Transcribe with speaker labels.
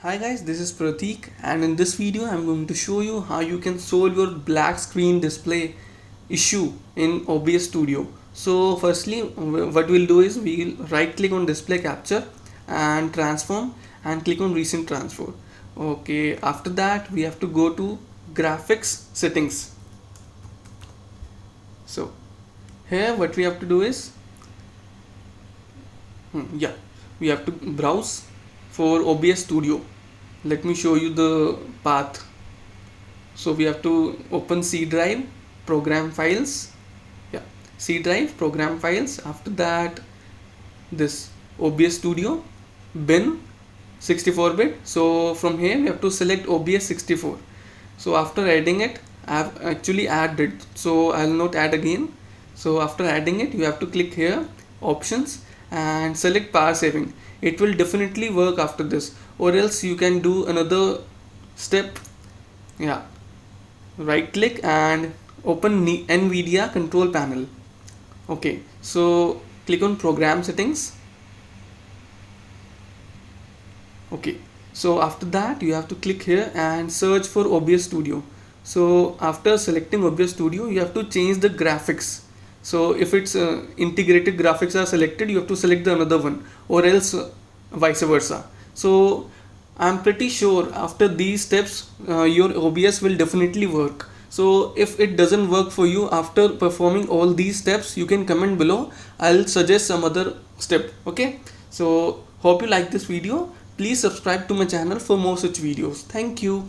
Speaker 1: Hi guys, this is Prateek, and in this video I'm going to show you how you can solve your black screen display issue in OBS Studio. So firstly what we'll do is we'll right click on display capture and transform and click on recent transfer. Okay, after that we have to go to graphics settings. So here what we have to do is we have to browse for OBS Studio. Let me show you the path. So we have to open C drive, program files. C drive, program files. After that, this OBS Studio, bin 64-bit. So from here we have to select OBS 64. So after adding it, I have actually added. So I will not add again. So after adding it, you have to click here, options, and select power saving. It will definitely work after this, or else you can do another step. Right click and open NVIDIA control panel. Okay, so click on program settings. Okay, so after that you have to click here and search for OBS Studio. So after selecting OBS Studio, you have to change the graphics. So if it's integrated graphics are selected, you have to select the another one, or else vice versa. So I'm pretty sure after these steps your OBS will definitely work. So if it doesn't work for you after performing all these steps, you can comment below. I'll suggest some other step. Okay, so hope you like this video. Please subscribe to my channel for more such videos. Thank you.